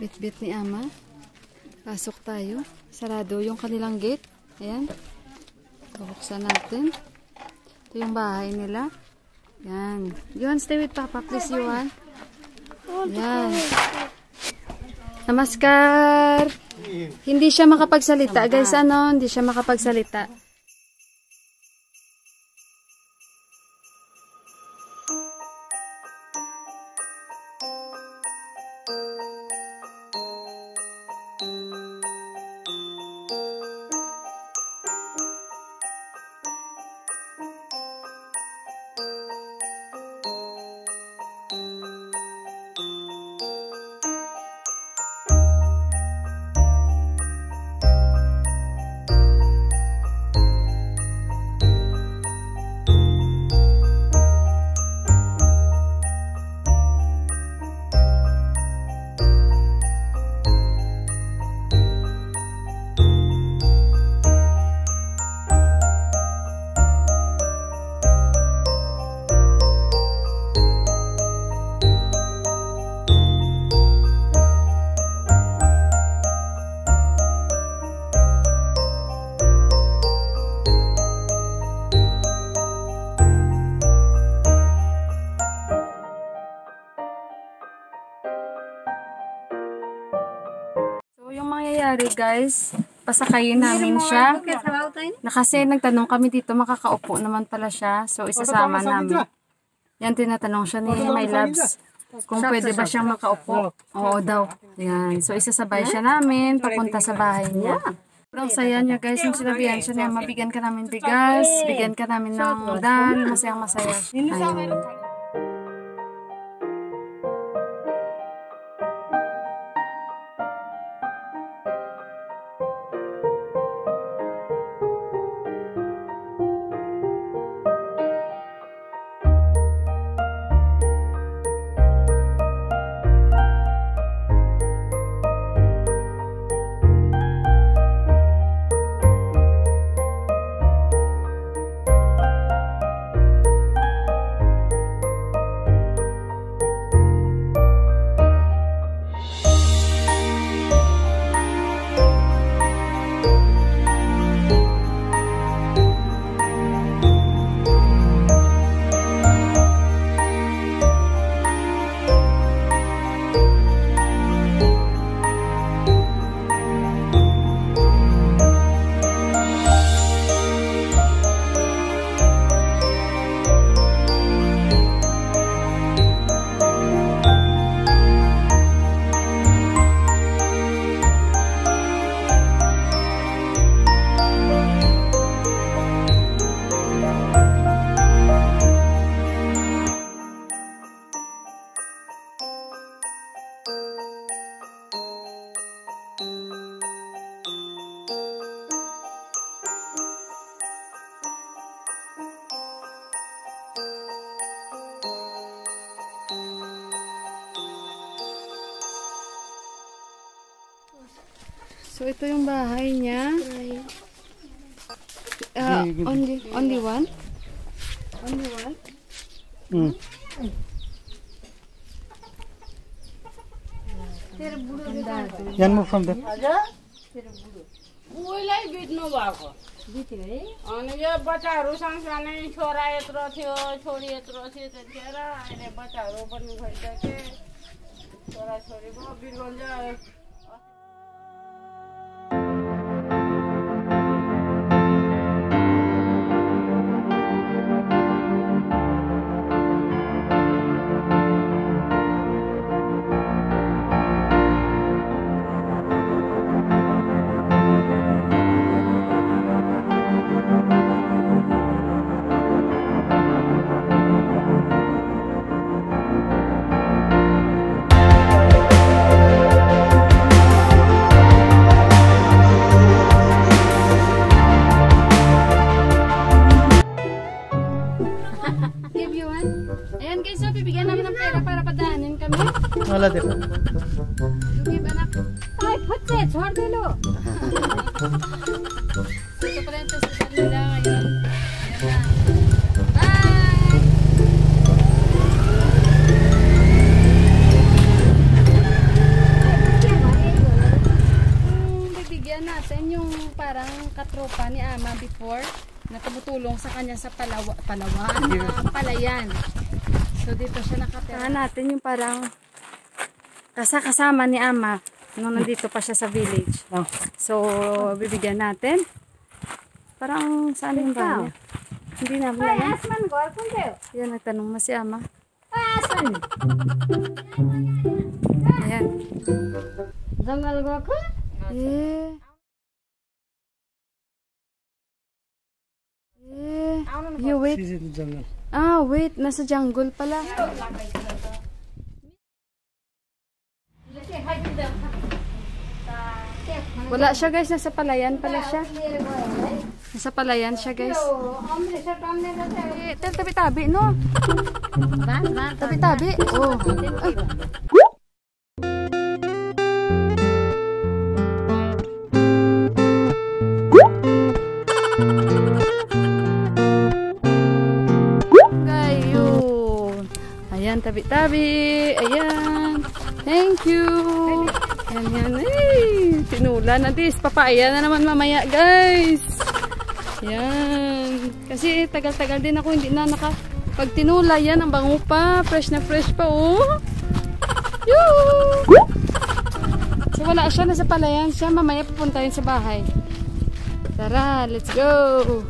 Bit-bit ni Ama. Pasok tayo. Sarado yung kanilang gate. Ayan. Bubuksan natin. Ito yung bahay nila. Ayan. Yuan, stay with Papa. Please, Yuan. Ayan. Namaskar! Hindi siya makapagsalita. Guys, ano? Hindi siya makapagsalita. Guys, pasakayin namin siya. Kasi nagtanong kami dito, makakaupo naman pala siya. So, isasama namin. Yan, tinatanong siya ni My Loves kung pwede ba siyang makaupo. Oo daw. Yan. So, isasabay siya namin papunta sa bahay niya. Sobrang saya niya guys. Yung sinabihan siya niya, mabigyan ka namin bigas, bigyan ka namin ng dal, masayang masaya. Ayun. So, ito yung bahay niya. Only one? Only one? Yan mo from there. उलाई बित्नु भएको अनि यो बच्चाहरू सँगसँगै छोरा यत्रो थियो छोरी यत्रो थियो त्यतिखेर अहिले बच्चाहरू पनि भइसके छोराछोरीको बिर्गन्छ Ayan guys, so bibigyan namin ng pera para padaanin kami. Wala din. Lugib anak. Ay, putse, chordelo. So, ito pala yung festival nila ngayon. Ayan na. Bye! tropa ni Ama before na tumutulong sa kanya sa palayan. So dito siya nakatira. Natin yung parang kasama ni Ama nung nandito pa siya sa village. So bibigyan natin. Parang saan yung bahay niya? Hindi na wala. Yan, nagtanong na si Ama. Ayan. Jungle goko? You wait. She's in the jungle. Ah, wait. Nasa jungle pala. Wala siya guys. Nasa palayan pala siya. Nasa palayan siya guys. Tabi-tabi no? Tabi-tabi. Oh. Ayan, tabi-tabi. Ayan. Thank you. Ayan. Ay, tinulan. At least, papaya na naman mamaya, guys. Ayan. Kasi tagal-tagal din ako hindi na pag tinula yan, ang bango pa. Fresh na fresh pa, oh. Yoo! So, wala siya. Nasa palayan siya. Mamaya pupunta yun sa bahay. Tara, let's go.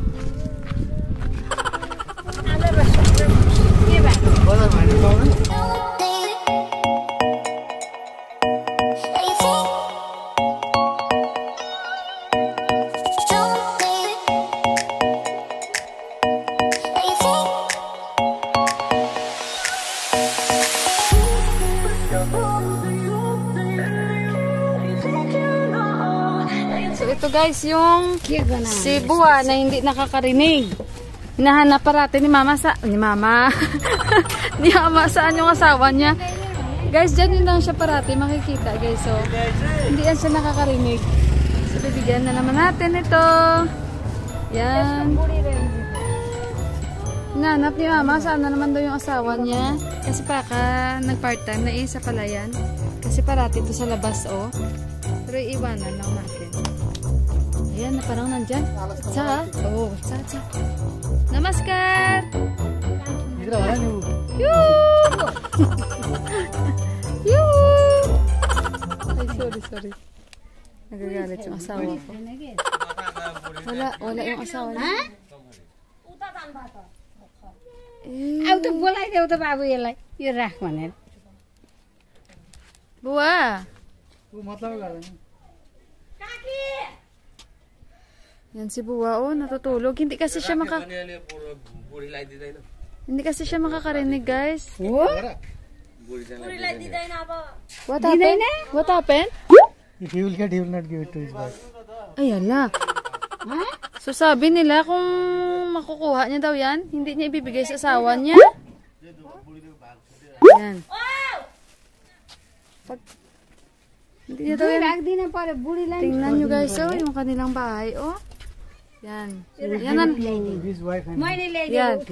So ito guys yung si Buwa na hindi nakakarinig. Hinahanap parati ni Mama ni Ama saan yung asawa niya. Guys, dyan yun lang siya parati makikita guys. So hindi yan siya nakakarinig. So bibigyan na naman natin ito. Yan. Hinahanap ni Mama saan na naman daw yung asawa niya. Kasi baka nag-part-time na sa palayan. Kasi parati ito sa labas oh. Pero iiwanan lang natin. Ayan na parang nandyan. Tsa. Oh, tsa. Namaskar! Yoo! Yoo! Ay, sorry. Nagagalit yung asawa ko. Wala yung asawa niya. Auto बोलाइदेऊ त बाबु यसलाई यो राख भनेर Buwa! Yan si Buwa, oh, natutulog. Hindi kasi siya hindi kasi siya makakarinig, guys. What happened? What happened? If he will get, he will not give it to his wife. Ay, ala. So, sabi nila kung makukuha niya daw yan, hindi niya ibibigay sa asawa niya. Yan. Hindi niya daw yan. Tingnan nyo guys, oh, yung kanilang bahay, oh. Yan. Yan.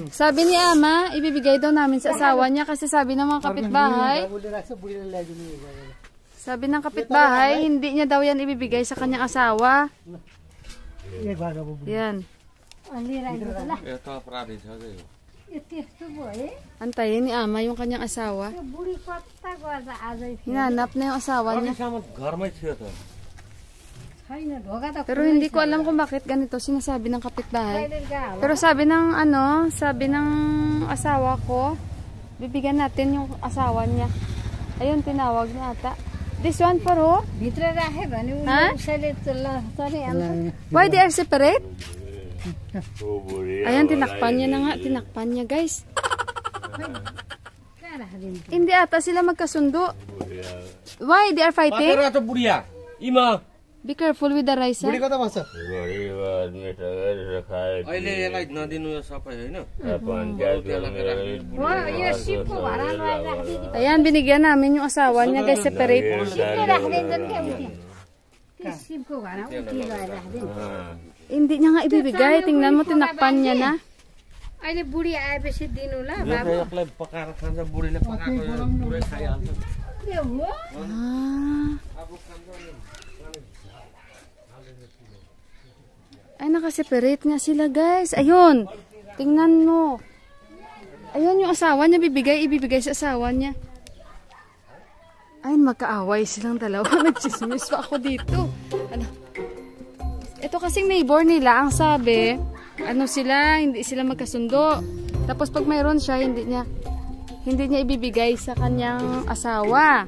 Sabi ni Ama, ibibigay daw namin sa asawa niya kasi sabi ng mga kapitbahay, hindi niya daw yan ibibigay sa kanyang asawa. Yan. Antayin ni Ama yung kanyang asawa. Hinanap na yung asawa niya. Pero hindi ko alam kung bakit ganito sinasabi ng kapitbahay. Pero sabi ng asawa ko, bibigyan natin yung asawa niya. Ayun, tinawag niya ata. This one for who? Huh? Why they are separate? Ayan, tinakpan niya na nga. Tinakpan niya, guys. Hindi ata sila magkasundo. Why they are fighting? Be careful with the rice, ha? Ayan, binigyan namin yung asawa niya, guys, separate. Hindi niya nga ibibigay. Tingnan mo, tinakpan niya na. अहिले बुढी आएपछि दिनु ल बाबु पकाएर खान्छ बुढीले पकाएको पुरै खाइहाल्छ के हो Ay, nakaseparate nga sila, guys. Ayun. Tingnan mo. Ayun yung asawa niya. Ibibigay sa asawa niya. Ay, magkaaway silang dalawa. Nagchismis pa ako dito. Ano? Ito kasing neighbor nila, ang sabi, ano sila, hindi sila magkasundo. Tapos pag mayroon siya, hindi niya ibibigay sa kanyang asawa.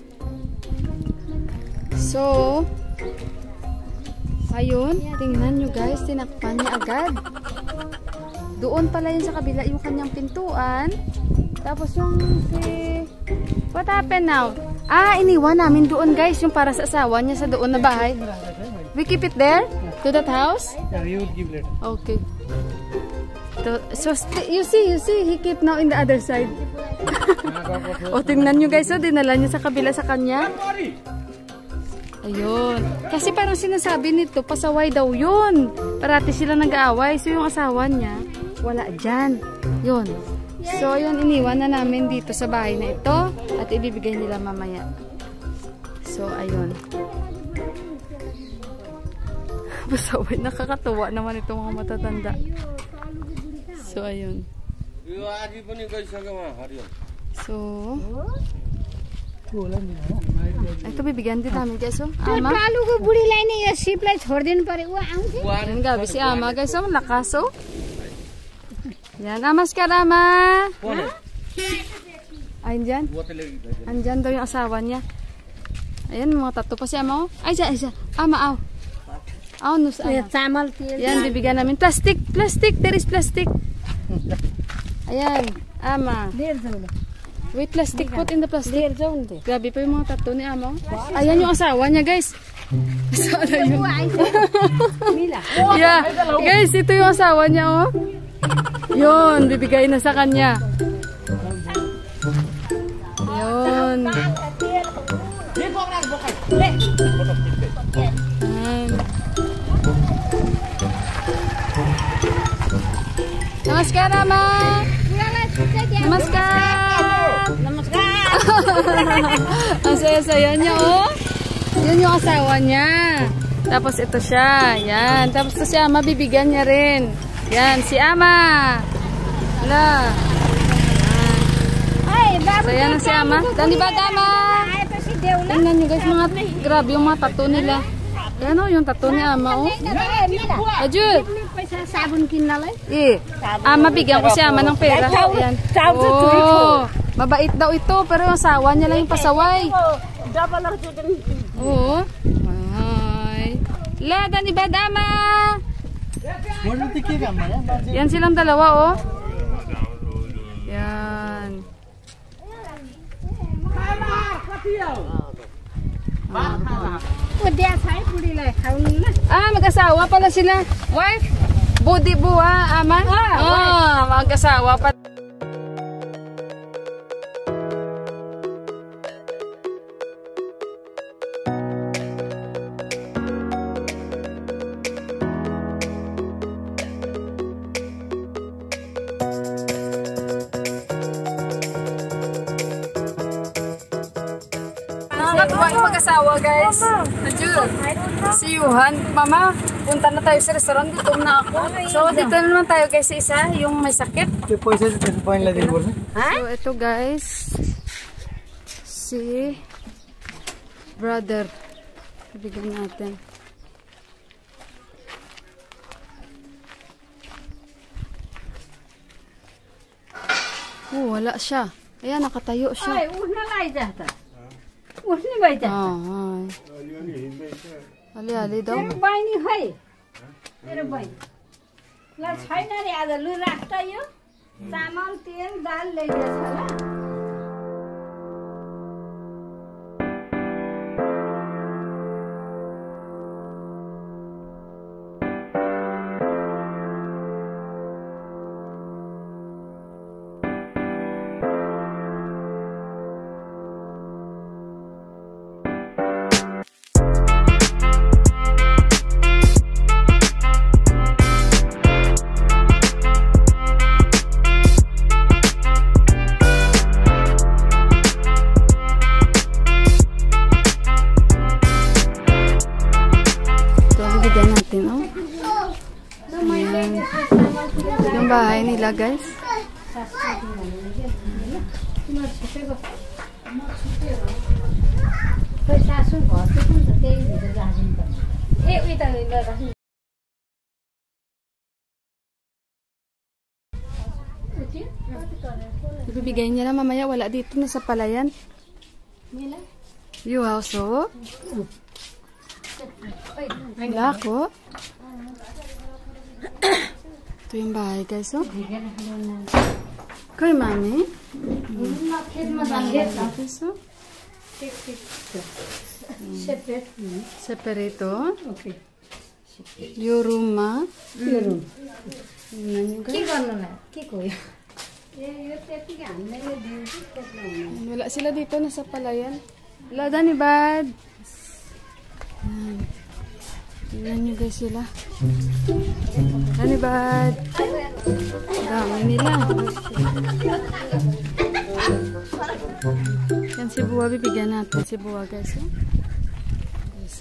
So, ayun, tingnan nyo guys, tinakpan niya agad. Doon pala yun sa kabila yung kanyang pintuan. Tapos yung what happened now? Ah, iniwan namin doon guys, yung para sa asawa niya sa doon na bahay. We keep it there? To that house? Yeah, you will give later. Okay. So you see, he keep now in the other side. O, tingnan nyo guys, dinala niya sa kabila sa kanya. Ayun. Kasi parang sinasabi nito, pasaway daw yun. Parati sila nag-aaway. So, yung asawa niya, wala dyan. Yun. So, yun, iniwan na namin dito sa bahay na ito. At ibibigay nila mamaya. So, ayun. Pasaway. Nakakatuwa naman itong mga matatanda. So, ayun. So, ito bibigyan din namin guys. Ama. Yan gabi si Ama guys. Lakas oh. Yan. Namaskar Ama. Andyan. Andyan daw yung asawa niya. Ayan mga tato pa si Ama oh. Ay siya. Ama aw. Aw nus Ama. Yan bibigyan namin. Plastic. There is plastic. Ayan. Ama. Wait, plastic. Put in the plastic. Grabe pa yung mga tattoo ni Ama. Ayan yung asawa niya, guys. Sana yun. Yeah. Guys, ito yung asawa niya, oh. Yun, bibigay na sa kanya. Yun. Namaskar, Ama. Namaskar. Ang saya-saya niya, oh. Yun yung asawa niya. Tapos ito siya. Yan. Tapos ito si Ama, bibigyan niya rin. Yan, si Ama. Wala. So, yan ang si Ama. Dani ba, Ama? Tingnan nyo guys, grabe yung mga tattoo nila. Yan o, yung tattoo ni Ama, oh. Ajud. Ama, bigyan ko si Ama ng pera. Yan. Oh. Mabait daw ito, pero yung asawa niya lang yung pasaway. Oo. Ay. Lada ni Badama. Yan silang dalawa, oh. Yan. Mag-asawa pala sila. Wife? Budi buwa, Ama? Mag-asawa pala. Nakakatuwa yung mag-asawa guys. Ajud. Si Yuhan. Mama, punta na tayo sa restaurant. Gutom na ako. So dito na naman tayo guys sa isa. Yung may sakit. So ito guys. Si brother. Bigyan natin. Wala siya. Ayan, nakatayo siya. Ay, Ali daw. सामान तेल दाल ले गया bahay nila, guys. Ibibigay niya na mamaya. Wala dito na sa palayan. You also? Wala ko. Ito yung bahay, guys. Oh. Kay mami? So? Separito. Okay. Yung ruma. Yun. Tingnan nyo, guys. Wala sila dito, nasa palayan. Wala, Dani Bad. Tingnan nyo, guys, sila. Dani Bad. Dami nila. Yan si Buwa, bibigyan natin si Buwa, guys. Oh. Yes,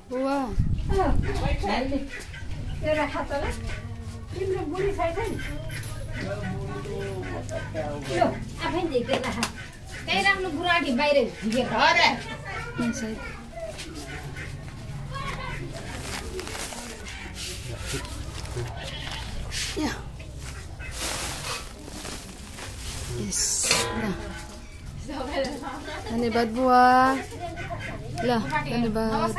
Buwa. Inside. Yeah. Yes. Lah. Dani Bad, Buwa. Lah, Dani Bad.